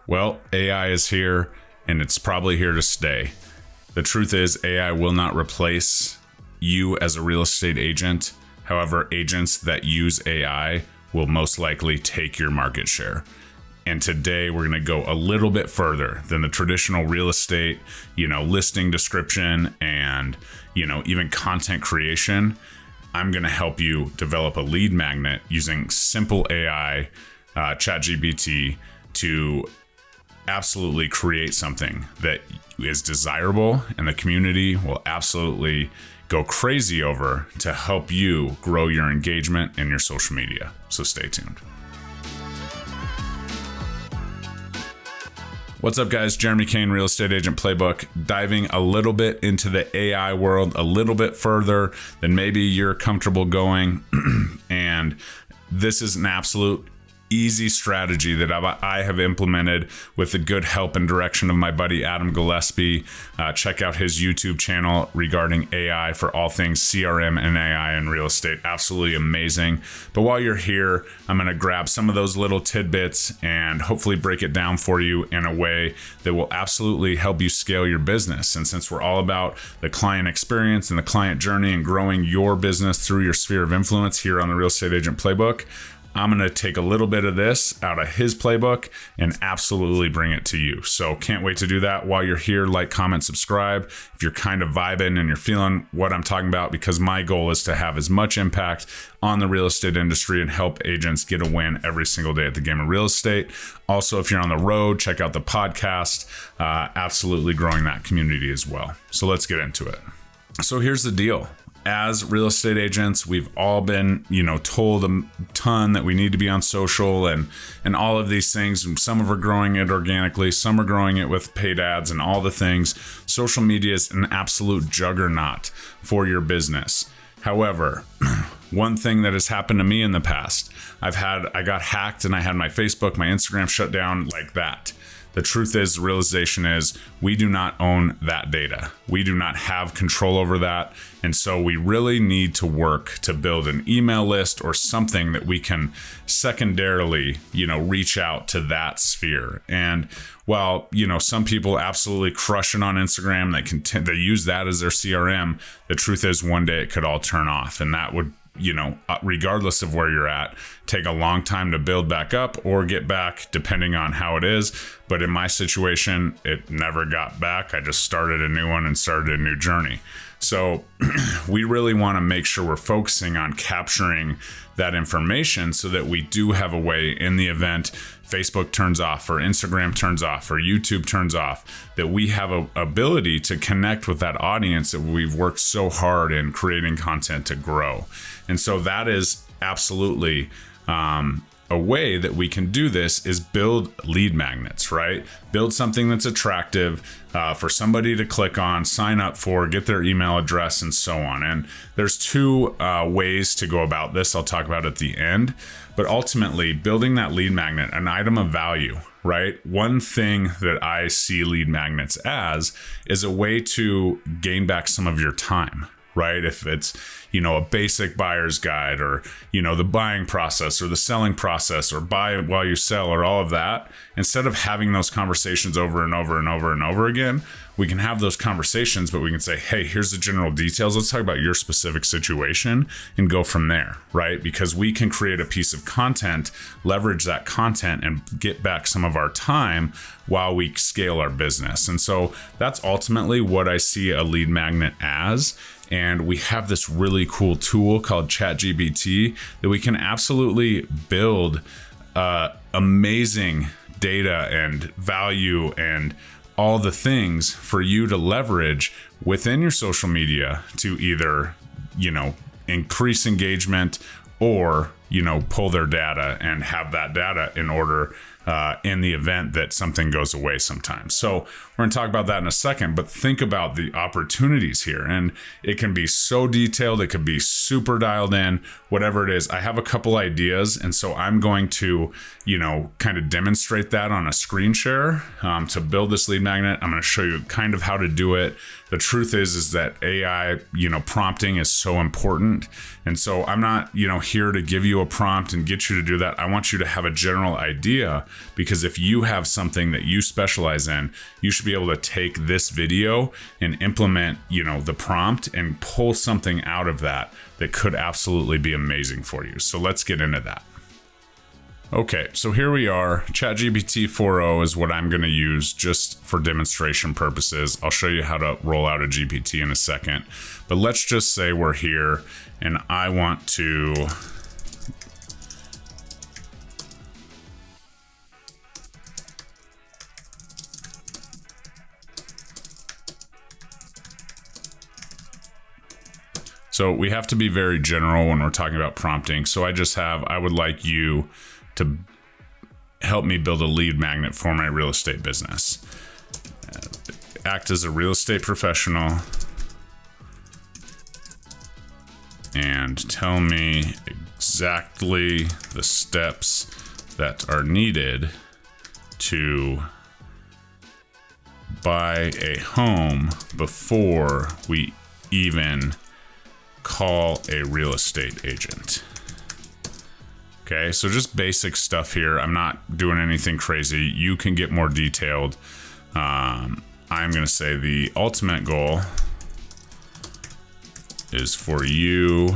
Well, AI is here, and it's probably here to stay. The truth is, AI will not replace you as a real estate agent. However, agents that use AI will most likely take your market share. And today we're going to go a little bit further than the traditional real estate, listing description and, even content creation. I'm going to help you develop a lead magnet using simple AI, ChatGPT, to absolutely create something that is desirable and the community will absolutely go crazy over to help you grow your engagement in your social media. So stay tuned. What's up, guys? Jeremy Kane, Real Estate Agent Playbook, diving a little bit into the AI world, a little bit further than maybe you're comfortable going. And this is an absolute easy strategy that I have implemented with the good help and direction of my buddy Adam Gillespie. Check out his YouTube channel regarding AI for all things CRM and AI in real estate. Absolutely amazing. But while you're here, I'm going to grab some of those little tidbits and hopefully break it down for you in a way that will absolutely help you scale your business. And since we're all about the client experience and the client journey and growing your business through your sphere of influence here on the Real Estate Agent Playbook, I'm going to take a little bit of this out of his playbook and absolutely bring it to you. So can't wait to do that. While you're here, like, comment, subscribe if you're kind of vibing and you're feeling what I'm talking about, because my goal is to have as much impact on the real estate industry and help agents get a win every single day at the game of real estate. Also, if you're on the road, check out the podcast, absolutely growing that community as well. So let's get into it. So here's the deal. As real estate agents, we've all been, told a ton that we need to be on social and all of these things. And some are growing it organically, some are growing it with paid ads and all the things. Social media is an absolute juggernaut for your business. However, one thing that has happened to me in the past, I got hacked and I had my Facebook, my Instagram shut down like that. The truth is, the realization is, we do not own that data. We do not have control over that. And so we really need to work to build an email list or something that we can secondarily, reach out to that sphere. And while, some people absolutely crush it on Instagram, they use that as their CRM, the truth is one day it could all turn off. And that would, regardless of where you're at, take a long time to build back up or get back, depending on how it is. But in my situation, it never got back. I just started a new one and started a new journey. So we really want to make sure we're focusing on capturing that information so that we do have a way, in the event Facebook turns off or Instagram turns off or YouTube turns off, that we have a ability to connect with that audience that we've worked so hard in creating content to grow. And so that is absolutely a way that we can do this, is build lead magnets, right? Build something that's attractive for somebody to click on, sign up for, get their email address, and so on. And there's two ways to go about this I'll talk about at the end. But ultimately, building that lead magnet, an item of value, right? One thing that I see lead magnets as is a way to gain back some of your time, right? If it's, a basic buyer's guide or, the buying process or the selling process or buy while you sell or all of that, instead of having those conversations over and over and over and over again, we can have those conversations, but we can say, hey, here's the general details. Let's talk about your specific situation and go from there, right? Because we can create a piece of content, leverage that content, and get back some of our time while we scale our business. And so that's ultimately what I see a lead magnet as. And we have this really cool tool called ChatGPT that we can absolutely build amazing data and value and all the things for you to leverage within your social media to either, increase engagement or, pull their data and have that data in order in the event that something goes away sometimes. So we're going to talk about that in a second, but think about the opportunities here. And it can be so detailed, it could be super dialed in, whatever it is. I have a couple ideas, and so I'm going to, kind of demonstrate that on a screen share to build this lead magnet. I'm going to show you kind of how to do it. The truth is that AI, prompting is so important. And so I'm not, here to give you a prompt and get you to do that. I want you to have a general idea because if you have something that you specialize in, you should be able to take this video and implement, the prompt and pull something out of that could absolutely be amazing for you. So let's get into that. Okay, so here we are. ChatGPT 4.0 is what I'm going to use just for demonstration purposes. I'll show you how to roll out a GPT in a second. But let's just say we're here and I want to So we have to be very general when we're talking about prompting. So I would like you to help me build a lead magnet for my real estate business. Act as a real estate professional and tell me exactly the steps that are needed to buy a home before we even call a real estate agent. Okay, so just basic stuff here. I'm not doing anything crazy. You can get more detailed. I'm going to say the ultimate goal is for you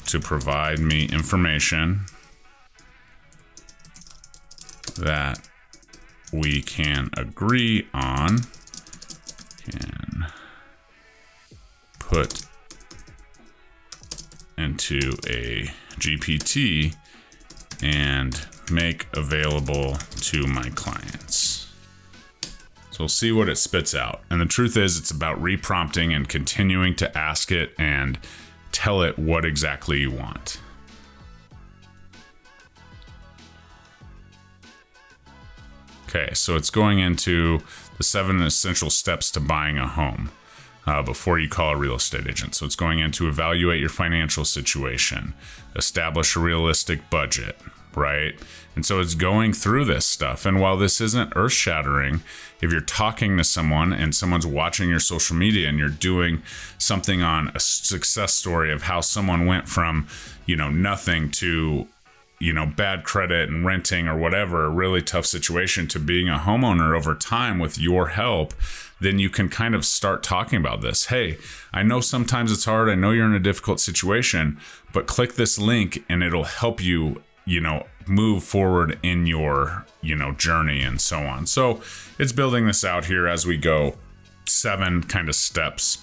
to provide me information that we can agree on and put into a GPT and make available to my clients. So we'll see what it spits out. And the truth is, it's about reprompting and continuing to ask it and tell it what exactly you want. Okay, so it's going into the 7 essential steps to buying a home before you call a real estate agent. So it's going into evaluate your financial situation, establish a realistic budget, right? And so it's going through this stuff. And while this isn't earth-shattering, if you're talking to someone and someone's watching your social media and you're doing something on a success story of how someone went from, nothing to, bad credit and renting or whatever, a really tough situation, to being a homeowner over time with your help, then you can kind of start talking about this. Hey, I know sometimes it's hard. I know you're in a difficult situation, but click this link and it'll help you, move forward in your, journey and so on. So it's building this out here as we go, 7 kind of steps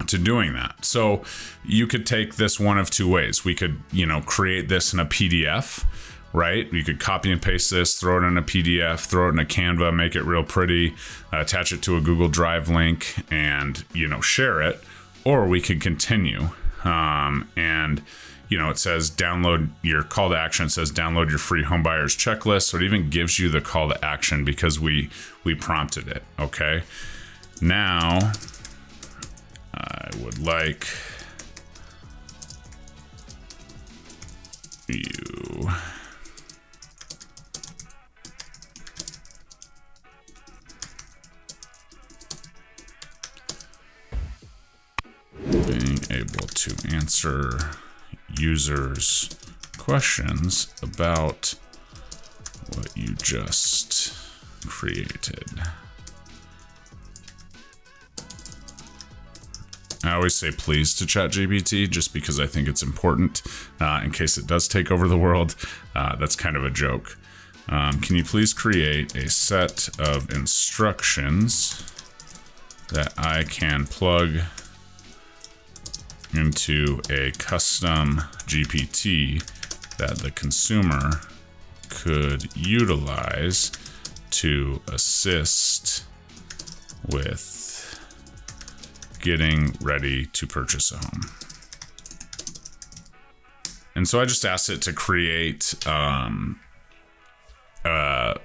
to doing that. So you could take this one of 2 ways. We could, create this in a PDF, right? You could copy and paste this, throw it in a PDF, throw it in a Canva, make it real pretty, attach it to a Google Drive link and, share it. Or we could continue. It says download your call to action. It says download your free homebuyers checklist. So it even gives you the call to action because we prompted it. Okay. Now I would like you being able to answer users' questions about what you just created. I always say please to ChatGPT just because I think it's important in case it does take over the world. That's kind of a joke. Can you please create a set of instructions that I can plug into a custom GPT that the consumer could utilize to assist with getting ready to purchase a home? And so I just asked it to create a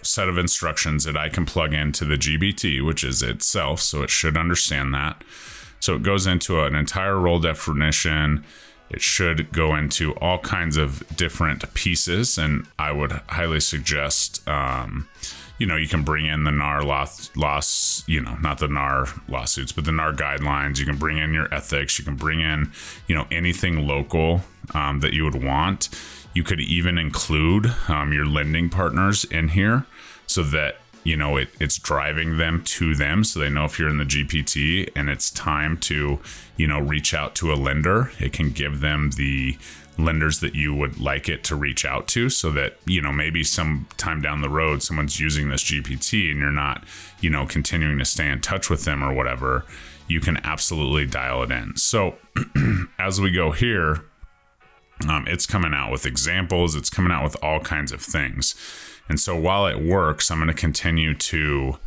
set of instructions that I can plug into the GPT, which is itself, so it should understand that. So it goes into an entire role definition. It should go into all kinds of different pieces, and I would highly suggest, you can bring in the NAR not the NAR lawsuits, but the NAR guidelines. You can bring in your ethics. You can bring in, anything local that you would want. You could even include your lending partners in here so that, you know, it's driving them to them, so they know if you're in the GPT and it's time to, you know, reach out to a lender, it can give them the lenders that you would like it to reach out to, so that, you know, maybe some time down the road someone's using this GPT and you're not, you know, continuing to stay in touch with them or whatever, you can absolutely dial it in. So as we go here, it's coming out with examples, it's coming out with all kinds of things. And so while it works, I'm going to continue to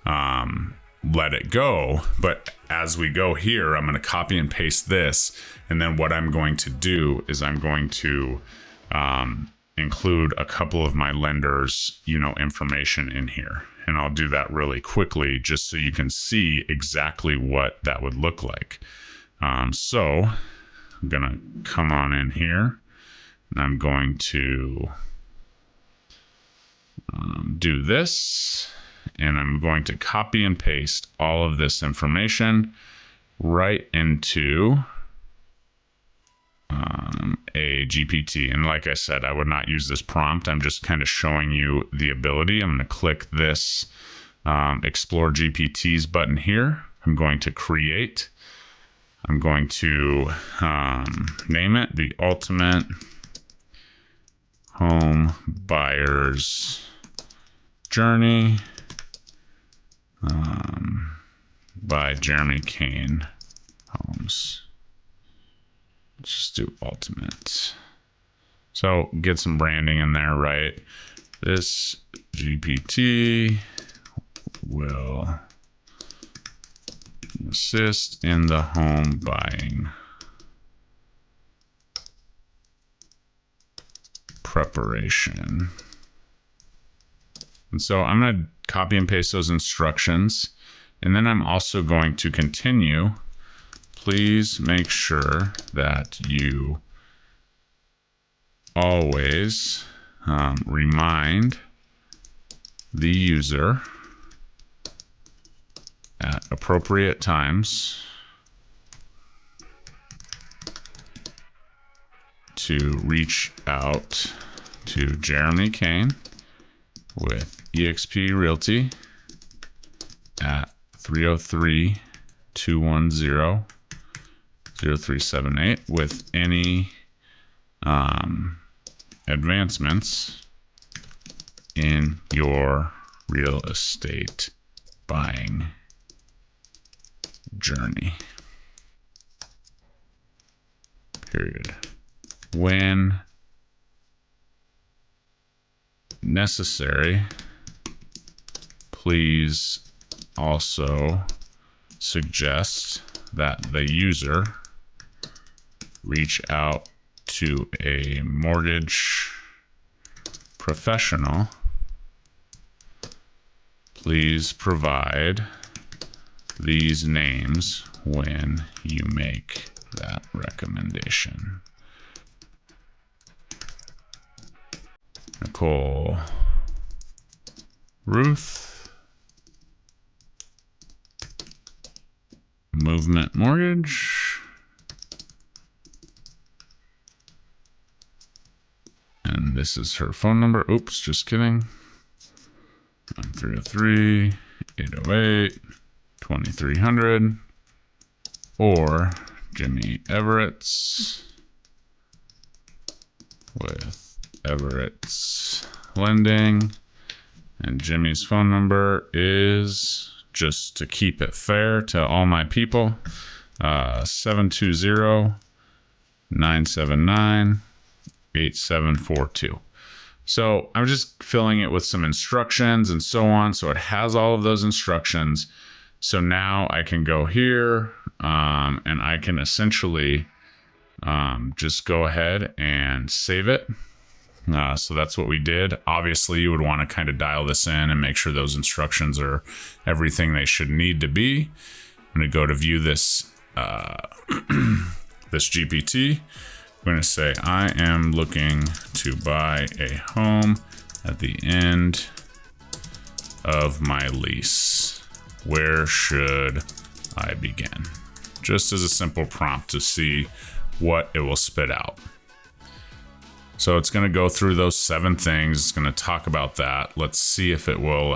let it go. But as we go here, I'm going to copy and paste this. And then what I'm going to do is I'm going to include a couple of my lenders, you know, information in here. And I'll do that really quickly just so you can see exactly what that would look like. So I'm going to come on in here and I'm going to do this, and I'm going to copy and paste all of this information right into a GPT. And like I said, I would not use this prompt. I'm just kind of showing you the ability. I'm going to click this Explore GPTs button here. I'm going to create. I'm going to name it the Ultimate Home Buyer's Journey by Jeremy Kane Homes. Let's just do ultimate. So get some branding in there, right? This GPT will assist in the home buying preparation. And so I'm going to copy and paste those instructions. And then I'm also going to continue. Please make sure that you always remind the user at appropriate times to reach out to Jeremy Kane with eXp Realty at 303-210-0378 with any advancements in your real estate buying journey. Period. When necessary, please also suggest that the user reach out to a mortgage professional. Please provide these names when you make that recommendation. Nicole, Ruth, Movement Mortgage, and this is her phone number. Oops, just kidding. 303-808-2300, or Jimmy Everett's with Everett's Lending. And Jimmy's phone number is, just to keep it fair to all my people, 720-979-8742. So I'm just filling it with some instructions and so on. So it has all of those instructions. So now I can go here and I can essentially just go ahead and save it. So that's what we did. Obviously, you would want to kind of dial this in and make sure those instructions are everything they should need to be. I'm going to go to view this this GPT. I'm going to say, I am looking to buy a home at the end of my lease. Where should I begin? Just as a simple prompt to see what it will spit out. So it's going to go through those 7 things. It's going to talk about that. Let's see if it will.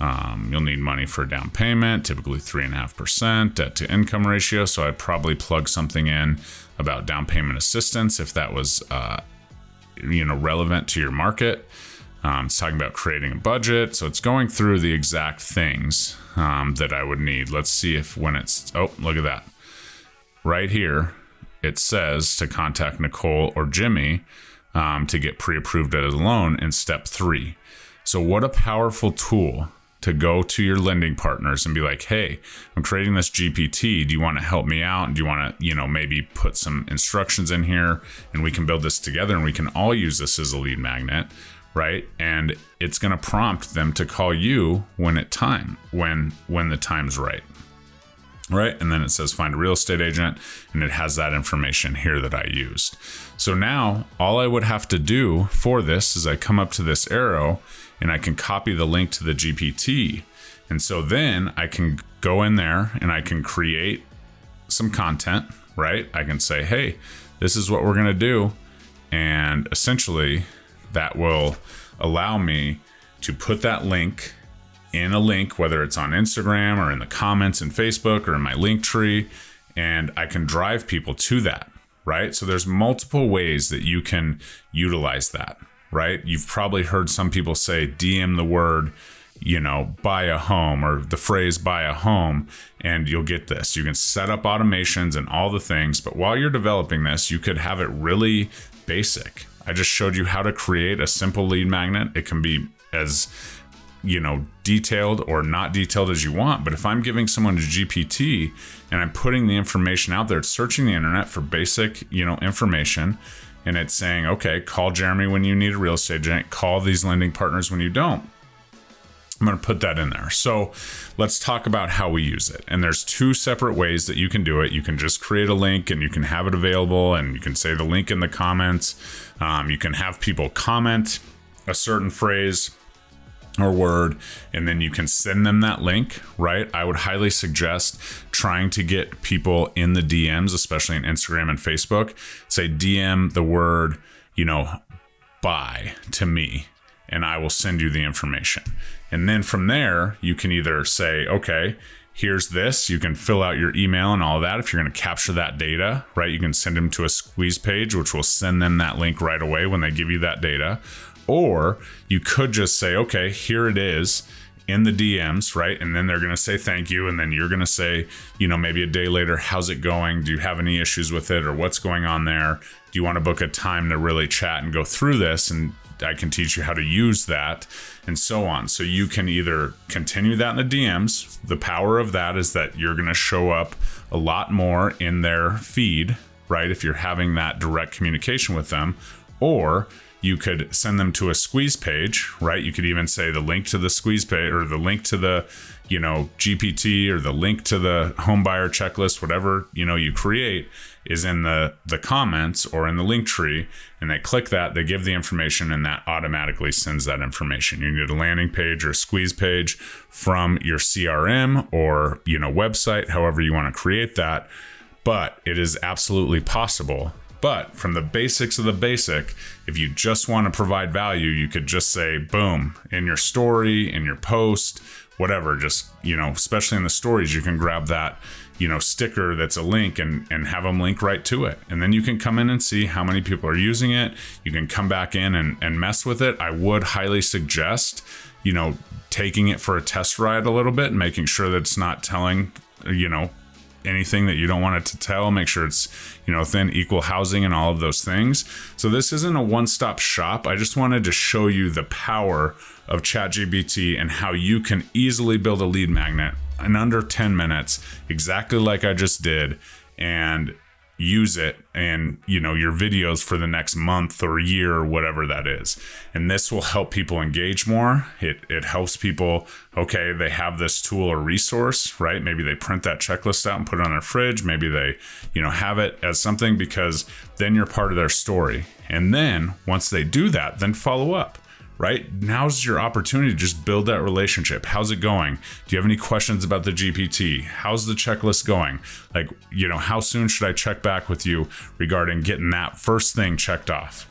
You'll need money for a down payment, typically 3.5% debt to income ratio. So I'd probably plug something in about down payment assistance if that was, relevant to your market. It's talking about creating a budget. So it's going through the exact things that I would need. Let's see if when it's, look at that. Right here, it says to contact Nicole or Jimmy to get pre-approved as a loan in step 3. So what a powerful tool to go to your lending partners and be like, hey, I'm creating this GPT. Do you want to help me out? Do you want to, maybe put some instructions in here and we can build this together and we can all use this as a lead magnet, right? And it's going to prompt them to call you when the time's right. Right. And then it says find a real estate agent, and it has that information here that I used. So now all I would have to do for this is I come up to this arrow and I can copy the link to the GPT. And so then I can go in there and I can create some content, right? I can say, hey, this is what we're going to do. And essentially that will allow me to put that link in a link, whether it's on Instagram or in the comments in Facebook or in my link tree, and I can drive people to that, right? So there's multiple ways that you can utilize that, right? You've probably heard some people say, DM the word, buy a home, or the phrase buy a home, and you'll get this. You can set up automations and all the things, but while you're developing this, you could have it really basic. I just showed you how to create a simple lead magnet. It can be as detailed or not detailed as you want. But if I'm giving someone a GPT and I'm putting the information out there, it's searching the internet for basic, information. And it's saying, okay, call Jeremy when you need a real estate agent, call these lending partners when you don't. I'm going to put that in there. So let's talk about how we use it. And there's 2 separate ways that you can do it. You can just create a link and you can have it available, and you can say the link in the comments. You can have people comment a certain phrase or word, and then you can send them that link, right? I would highly suggest trying to get people in the DMs, especially in Instagram and Facebook. Say DM the word, buy to me, and I will send you the information. And then from there, you can either say, okay, here's this. You can fill out your email and all that. If you're going to capture that data, right? You can send them to a squeeze page, which will send them that link right away when they give you that data. Or you could just say, okay, here it is in the DMs, right? And then they're going to say thank you. And then you're going to say, maybe a day later, how's it going? Do you have any issues with it, or what's going on there? Do you want to book a time to really chat and go through this? And I can teach you how to use that, and so on. So you can either continue that in the DMs. The power of that is that you're going to show up a lot more in their feed, right? If you're having that direct communication with them, or you could send them to a squeeze page, right? You could even say the link to the squeeze page, or the link to the, GPT, or the link to the homebuyer checklist, whatever, you create is in the comments or in the link tree, and they click that, they give the information, and that automatically sends that information. You need a landing page or a squeeze page from your CRM or, website, however you want to create that. But it is absolutely possible. But from the basics of the basic, if you just want to provide value, you could just say, boom, in your story, in your post, whatever, just, especially in the stories, you can grab that, sticker that's a link and have them link right to it. And then you can come in and see how many people are using it. You can come back in and mess with it. I would highly suggest, taking it for a test ride a little bit and making sure that it's not telling, anything that you don't want it to tell. Make sure it's, within equal housing and all of those things. So this isn't a one-stop shop. I just wanted to show you the power of ChatGPT and how you can easily build a lead magnet in under 10 minutes, exactly like I just did, and use it in, your videos for the next month or year or whatever that is. And this will help people engage more. It helps people, okay, they have this tool or resource, right? Maybe they print that checklist out and put it on their fridge. Maybe they, have it as something, because then you're part of their story. And then once they do that, then follow up. Right? Now's your opportunity to just build that relationship. How's it going? Do you have any questions about the GPT? How's the checklist going? Like, how soon should I check back with you regarding getting that first thing checked off?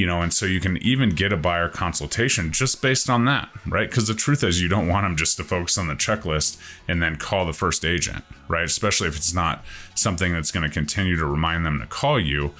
and so you can even get a buyer consultation just based on that, right? Because the truth is, you don't want them just to focus on the checklist and then call the first agent, right? Especially if it's not something that's going to continue to remind them to call you.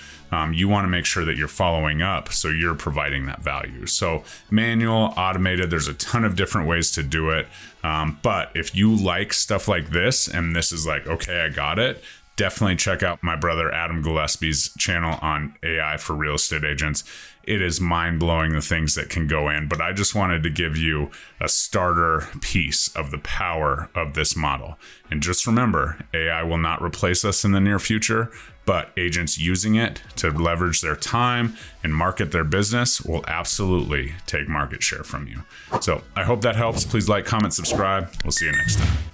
You want to make sure that you're following up, so you're providing that value. So manual, automated, there's a ton of different ways to do it. But if you like stuff like this, and this is like, okay, I got it, definitely check out my brother Adam Gillespie's channel on AI for real estate agents. It is mind-blowing the things that can go in, but I just wanted to give you a starter piece of the power of this model. And just remember, AI will not replace us in the near future, but agents using it to leverage their time and market their business will absolutely take market share from you. So I hope that helps. Please like, comment, subscribe. We'll see you next time.